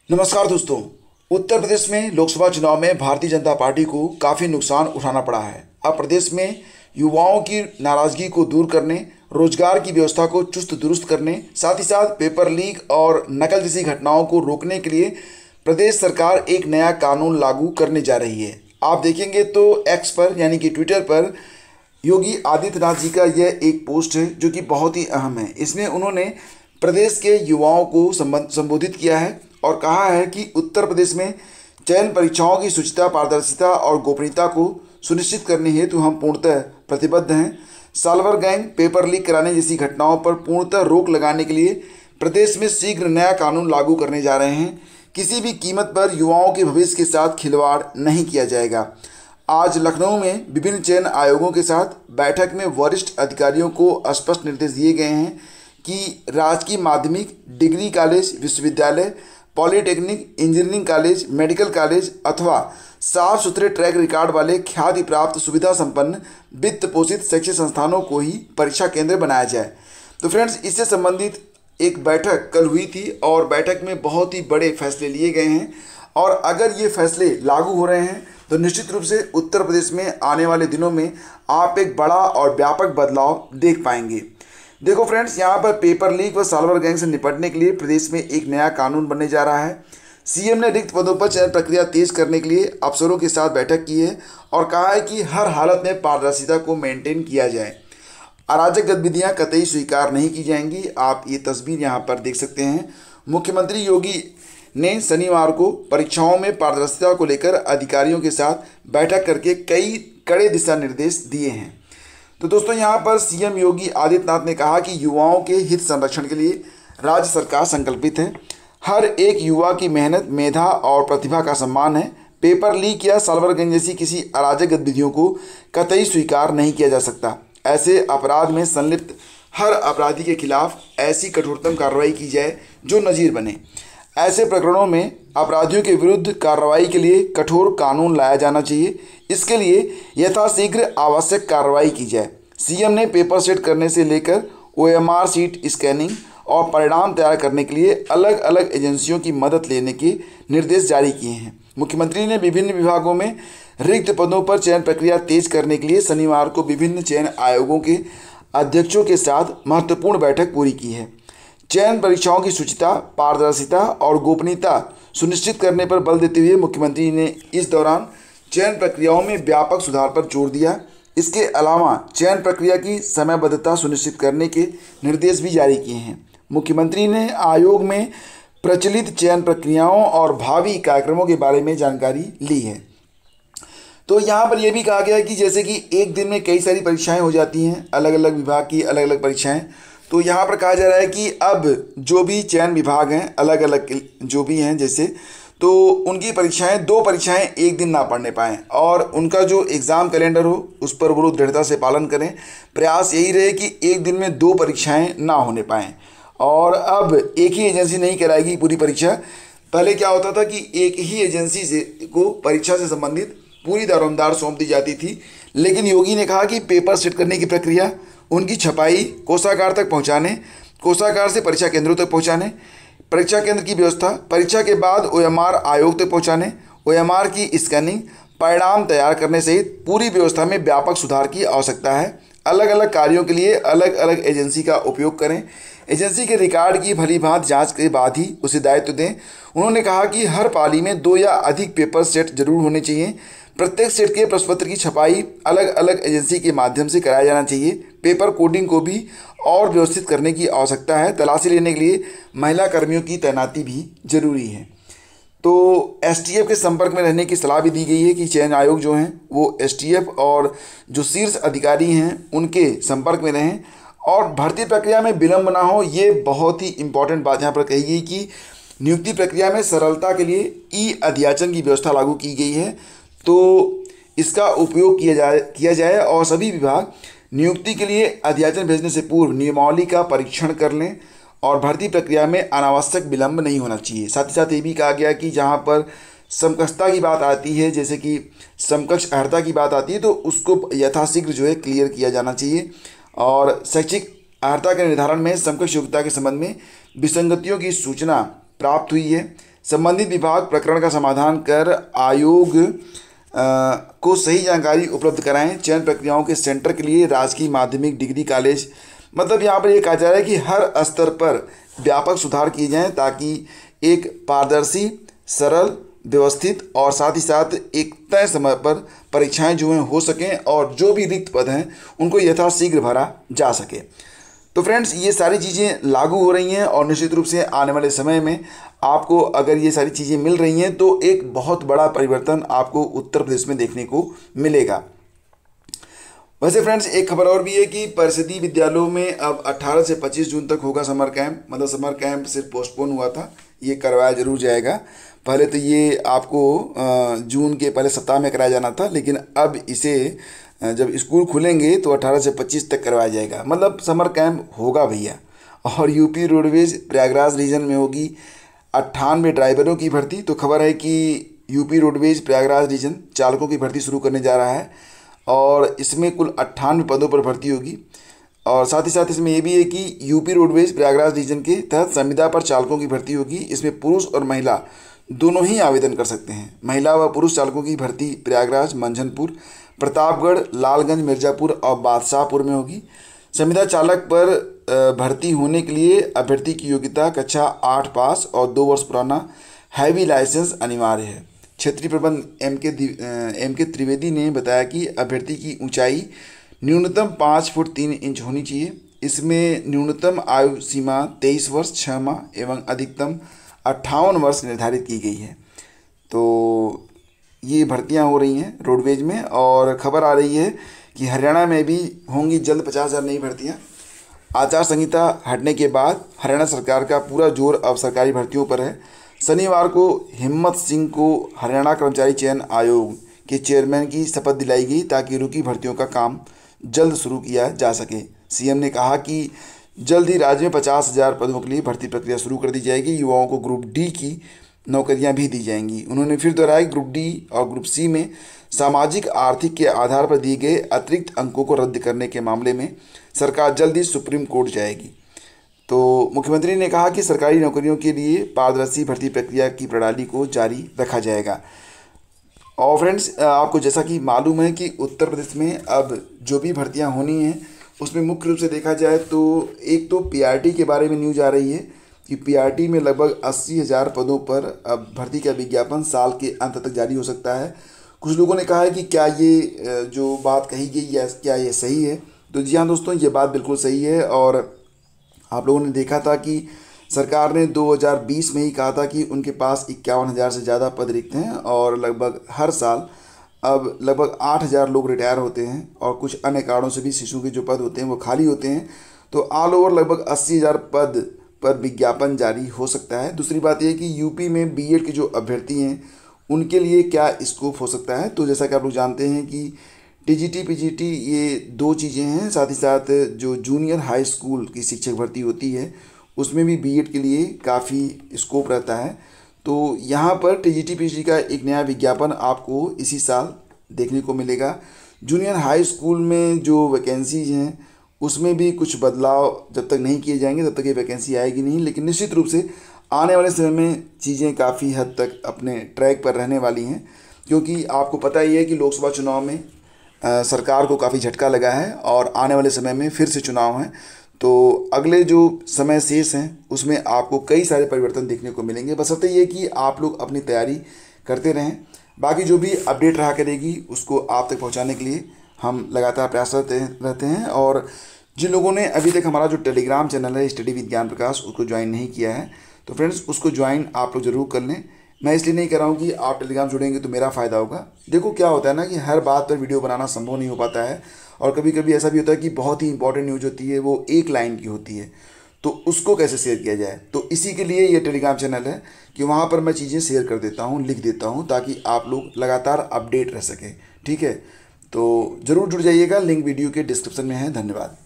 नमस्कार दोस्तों। उत्तर प्रदेश में लोकसभा चुनाव में भारतीय जनता पार्टी को काफ़ी नुकसान उठाना पड़ा है। अब प्रदेश में युवाओं की नाराज़गी को दूर करने, रोजगार की व्यवस्था को चुस्त दुरुस्त करने, साथ ही साथ पेपर लीक और नकल जैसी घटनाओं को रोकने के लिए प्रदेश सरकार एक नया कानून लागू करने जा रही है। आप देखेंगे तो एक्स पर यानी कि ट्विटर पर योगी आदित्यनाथ जी का यह एक पोस्ट है जो कि बहुत ही अहम है। इसमें उन्होंने प्रदेश के युवाओं को संबोधित किया है और कहा है कि उत्तर प्रदेश में चयन परीक्षाओं की शुचिता, पारदर्शिता और गोपनीयता को सुनिश्चित करने हेतु हम पूर्णतः प्रतिबद्ध हैं। साल्वर गैंग, पेपर लीक कराने जैसी घटनाओं पर पूर्णतः रोक लगाने के लिए प्रदेश में शीघ्र नया कानून लागू करने जा रहे हैं। किसी भी कीमत पर युवाओं के भविष्य के साथ खिलवाड़ नहीं किया जाएगा। आज लखनऊ में विभिन्न चयन आयोगों के साथ बैठक में वरिष्ठ अधिकारियों को स्पष्ट निर्देश दिए गए हैं कि राजकीय माध्यमिक, डिग्री कॉलेज, विश्वविद्यालय, polytechnic, engineering college, medical college अथवा साफ सुथरे ट्रैक रिकॉर्ड वाले ख्याति प्राप्त सुविधा संपन्न वित्त पोषित शैक्षिक संस्थानों को ही परीक्षा केंद्र बनाया जाए। तो फ्रेंड्स, इससे संबंधित एक बैठक कल हुई थी और बैठक में बहुत ही बड़े फैसले लिए गए हैं और अगर ये फैसले लागू हो रहे हैं तो निश्चित रूप से उत्तर प्रदेश में आने वाले दिनों में आप एक बड़ा और व्यापक बदलाव देख पाएंगे। देखो फ्रेंड्स, यहाँ पर पेपर लीक व साल्वर गैंग से निपटने के लिए प्रदेश में एक नया कानून बनने जा रहा है। सीएम ने रिक्त पदों पर चयन प्रक्रिया तेज करने के लिए अफसरों के साथ बैठक की है और कहा है कि हर हालत में पारदर्शिता को मेंटेन किया जाए। अराजक गतिविधियाँ कतई स्वीकार नहीं की जाएंगी। आप ये तस्वीर यहाँ पर देख सकते हैं। मुख्यमंत्री योगी ने शनिवार को परीक्षाओं में पारदर्शिता को लेकर अधिकारियों के साथ बैठक करके कई कड़े दिशा निर्देश दिए हैं। तो दोस्तों, यहाँ पर सीएम योगी आदित्यनाथ ने कहा कि युवाओं के हित संरक्षण के लिए राज्य सरकार संकल्पित है। हर एक युवा की मेहनत, मेधा और प्रतिभा का सम्मान है। पेपर लीक या साल्वर गैंग जैसी किसी अराजक गतिविधियों को कतई स्वीकार नहीं किया जा सकता। ऐसे अपराध में संलिप्त हर अपराधी के खिलाफ ऐसी कठोरतम कार्रवाई की जाए जो नजीर बने। ऐसे प्रकरणों में अपराधियों के विरुद्ध कार्रवाई के लिए कठोर कानून लाया जाना चाहिए। इसके लिए यथाशीघ्र आवश्यक कार्रवाई की जाए। सीएम ने पेपर सेट करने से लेकर ओएमआर सीट स्कैनिंग और परिणाम तैयार करने के लिए अलग अलग एजेंसियों की मदद लेने के निर्देश जारी किए हैं। मुख्यमंत्री ने विभिन्न विभागों में रिक्त पदों पर चयन प्रक्रिया तेज करने के लिए शनिवार को विभिन्न चयन आयोगों के अध्यक्षों के साथ महत्वपूर्ण बैठक पूरी की है। चयन परीक्षाओं की शुचिता, पारदर्शिता और गोपनीयता सुनिश्चित करने पर बल देते हुए मुख्यमंत्री ने इस दौरान चयन प्रक्रियाओं में व्यापक सुधार पर जोर दिया। इसके अलावा चयन प्रक्रिया की समयबद्धता सुनिश्चित करने के निर्देश भी जारी किए हैं। मुख्यमंत्री ने आयोग में प्रचलित चयन प्रक्रियाओं और भावी कार्यक्रमों के बारे में जानकारी ली है। तो यहाँ पर यह भी कहा गया है कि जैसे कि एक दिन में कई सारी परीक्षाएं हो जाती हैं, अलग अलग विभाग की अलग अलग परीक्षाएं, तो यहाँ पर कहा जा रहा है कि अब जो भी चयन विभाग हैं, अलग अलग जो भी हैं जैसे, तो उनकी परीक्षाएं, 2 परीक्षाएं एक दिन ना पढ़ने पाएँ और उनका जो एग्ज़ाम कैलेंडर हो उस पर वो दृढ़ता से पालन करें। प्रयास यही रहे कि एक दिन में 2 परीक्षाएं ना होने पाएँ। और अब एक ही एजेंसी नहीं कराएगी पूरी परीक्षा। पहले क्या होता था कि एक ही एजेंसी से को परीक्षा से संबंधित पूरी दारोमदार सौंप दी जाती थी, लेकिन योगी ने कहा कि पेपर सेट करने की प्रक्रिया, उनकी छपाई कोषागार तक पहुंचाने, कोषागार से परीक्षा केंद्रों तक पहुंचाने, परीक्षा केंद्र की व्यवस्था, परीक्षा के बाद ओएमआर आयोग तक पहुंचाने, ओएमआर की स्कैनिंग, परिणाम तैयार करने सहित पूरी व्यवस्था में व्यापक सुधार की आवश्यकता है। अलग अलग कार्यों के लिए अलग अलग एजेंसी का उपयोग करें। एजेंसी के रिकॉर्ड की भलीभांति जांच के बाद ही उसे दायित्व दें। उन्होंने कहा कि हर पाली में 2 या अधिक पेपर सेट जरूर होने चाहिए। प्रत्येक सेट के प्रश्नपत्र की छपाई अलग अलग एजेंसी के माध्यम से कराया जाना चाहिए। पेपर कोडिंग को भी और व्यवस्थित करने की आवश्यकता है। तलाशी लेने के लिए महिला कर्मियों की तैनाती भी जरूरी है। तो एसटीएफ के संपर्क में रहने की सलाह भी दी गई है कि चयन आयोग जो हैं वो एसटीएफ और जो शीर्ष अधिकारी हैं उनके संपर्क में रहें और भर्ती प्रक्रिया में विलंब ना हो। ये बहुत ही इंपॉर्टेंट बात यहाँ पर कही गई कि नियुक्ति प्रक्रिया में सरलता के लिए ई अध्याचन की व्यवस्था लागू की गई है, तो इसका उपयोग किया जाए और सभी विभाग नियुक्ति के लिए अध्याचन भेजने से पूर्व नियमावली का परीक्षण कर लें और भर्ती प्रक्रिया में अनावश्यक विलंब नहीं होना चाहिए। साथ ही साथ ये भी कहा गया कि जहाँ पर समकक्षता की बात आती है, जैसे कि समकक्ष अर्हता की बात आती है, तो उसको यथाशीघ्र जो है क्लियर किया जाना चाहिए। और शैक्षिक अर्हता के निर्धारण में समकक्ष योग्यता के संबंध में विसंगतियों की सूचना प्राप्त हुई है। संबंधित विभाग प्रकरण का समाधान कर आयोग को सही जानकारी उपलब्ध कराएं। चयन प्रक्रियाओं के सेंटर के लिए राजकीय माध्यमिक डिग्री कॉलेज, मतलब यहाँ पर ये कहा जा रहा है कि हर स्तर पर व्यापक सुधार किए जाएं ताकि एक पारदर्शी, सरल, व्यवस्थित और साथ ही साथ एक तय समय पर परीक्षाएं जो हैं हो सकें और जो भी रिक्त पद हैं उनको यथाशीघ्र भरा जा सके। तो फ्रेंड्स, ये सारी चीज़ें लागू हो रही हैं और निश्चित रूप से आने वाले समय में आपको अगर ये सारी चीज़ें मिल रही हैं तो एक बहुत बड़ा परिवर्तन आपको उत्तर प्रदेश में देखने को मिलेगा। वैसे फ्रेंड्स, एक खबर और भी है कि परिषदीय विद्यालयों में अब 18 से 25 जून तक होगा समर कैंप। मतलब समर कैंप सिर्फ पोस्टपोन हुआ था, ये करवाया जरूर जाएगा। पहले तो ये आपको जून के पहले सप्ताह में कराया जाना था, लेकिन अब इसे जब स्कूल खुलेंगे तो 18 से 25 तक करवाया जाएगा। मतलब समर कैंप होगा भैया। और यूपी रोडवेज प्रयागराज रीजन में होगी 98 ड्राइवरों की भर्ती। तो खबर है कि यूपी रोडवेज प्रयागराज रीजन चालकों की भर्ती शुरू करने जा रहा है और इसमें कुल 98 पदों पर भर्ती होगी। और साथ ही साथ इसमें ये भी है कि यूपी रोडवेज प्रयागराज रीजन के तहत संविदा पर चालकों की भर्ती होगी। इसमें पुरुष और महिला दोनों ही आवेदन कर सकते हैं। महिला व पुरुष चालकों की भर्ती प्रयागराज, मंझनपुर, प्रतापगढ़, लालगंज, मिर्ज़ापुर और बादशाहपुर में होगी। संविदा चालक पर भर्ती होने के लिए अभ्यर्थी की योग्यता कक्षा 8 पास और 2 वर्ष पुराना हैवी लाइसेंस अनिवार्य है। क्षेत्रीय प्रबंध एम के त्रिवेदी ने बताया कि अभ्यर्थी की ऊंचाई न्यूनतम 5 फुट 3 इंच होनी चाहिए। इसमें न्यूनतम आयु सीमा 23 वर्ष 6 माह एवं अधिकतम 58 वर्ष निर्धारित की गई है। तो ये भर्तियां हो रही हैं रोडवेज में। और खबर आ रही है कि हरियाणा में भी होंगी जल्द 50,000 नई भर्तियां। आचार संहिता हटने के बाद हरियाणा सरकार का पूरा जोर अब सरकारी भर्तियों पर है। शनिवार को हिम्मत सिंह को हरियाणा कर्मचारी चयन आयोग के चेयरमैन की शपथ दिलाई गई ताकि रुकी भर्तियों का काम जल्द शुरू किया जा सके। सीएम ने कहा कि जल्द ही राज्य में 50,000 पदों के लिए भर्ती प्रक्रिया शुरू कर दी जाएगी। युवाओं को ग्रुप डी की नौकरियां भी दी जाएंगी। उन्होंने फिर दोहराया ग्रुप डी और ग्रुप सी में सामाजिक आर्थिक के आधार पर दिए गए अतिरिक्त अंकों को रद्द करने के मामले में सरकार जल्द ही सुप्रीम कोर्ट जाएगी। तो मुख्यमंत्री ने कहा कि सरकारी नौकरियों के लिए पारदर्शी भर्ती प्रक्रिया की प्रणाली को जारी रखा जाएगा। और फ्रेंड्स, आपको जैसा कि मालूम है कि उत्तर प्रदेश में अब जो भी भर्तियां होनी हैं उसमें मुख्य रूप से देखा जाए तो एक तो पीआरटी के बारे में न्यूज आ रही है कि पीआरटी में लगभग 80,000 पदों पर अब भर्ती का विज्ञापन साल के अंत तक जारी हो सकता है। कुछ लोगों ने कहा है कि क्या ये जो बात कही गई है क्या ये सही है। तो जी हाँ दोस्तों, ये बात बिल्कुल सही है। और आप लोगों ने देखा था कि सरकार ने 2020 में ही कहा था कि उनके पास 51,000 से ज़्यादा पद रिक्त हैं और लगभग हर साल अब लगभग 8,000 लोग रिटायर होते हैं और कुछ अन्य कारणों से भी शिशु के जो पद होते हैं वो खाली होते हैं। तो ऑल ओवर लगभग 80,000 पद पर विज्ञापन जारी हो सकता है। दूसरी बात यह है कि यूपी में बीएड के जो अभ्यर्थी हैं उनके लिए क्या स्कोप हो सकता है। तो जैसा कि आप लोग जानते हैं कि टीजीटी पीजीटी ये 2 चीज़ें हैं। साथ ही साथ जो जूनियर हाई स्कूल की शिक्षक भर्ती होती है उसमें भी बीएड के लिए काफ़ी स्कोप रहता है। तो यहाँ पर टीजीटी पीजीटी का एक नया विज्ञापन आपको इसी साल देखने को मिलेगा। जूनियर हाई स्कूल में जो वैकेंसीज हैं उसमें भी कुछ बदलाव जब तक नहीं किए जाएंगे तब तक ये वैकेंसी आएगी नहीं। लेकिन निश्चित रूप से आने वाले समय में चीज़ें काफ़ी हद तक अपने ट्रैक पर रहने वाली हैं, क्योंकि आपको पता ही है कि लोकसभा चुनाव में सरकार को काफ़ी झटका लगा है और आने वाले समय में फिर से चुनाव हैं। तो अगले जो समय शेष हैं उसमें आपको कई सारे परिवर्तन देखने को मिलेंगे। बशर्ते ये कि आप लोग अपनी तैयारी करते रहें। बाकी जो भी अपडेट रहा करेगी उसको आप तक पहुंचाने के लिए हम लगातार प्रयास रहते हैं। और जिन लोगों ने अभी तक हमारा जो टेलीग्राम चैनल है स्टडी विद ज्ञान प्रकाश उसको ज्वाइन नहीं किया है तो फ्रेंड्स उसको ज्वाइन आप लोग ज़रूर कर लें। मैं इसलिए नहीं कर रहा हूँ कि आप टेलीग्राम जुड़ेंगे तो मेरा फ़ायदा होगा। देखो क्या होता है ना कि हर बात पर वीडियो बनाना संभव नहीं हो पाता है और कभी कभी ऐसा भी होता है कि बहुत ही इंपॉर्टेंट न्यूज़ होती है वो एक लाइन की होती है, तो उसको कैसे शेयर किया जाए। तो इसी के लिए ये टेलीग्राम चैनल है कि वहाँ पर मैं चीज़ें शेयर कर देता हूँ, लिख देता हूँ, ताकि आप लोग लगातार अपडेट रह सकें। ठीक है, तो ज़रूर जुड़ जाइएगा। लिंक वीडियो के डिस्क्रिप्शन में है। धन्यवाद।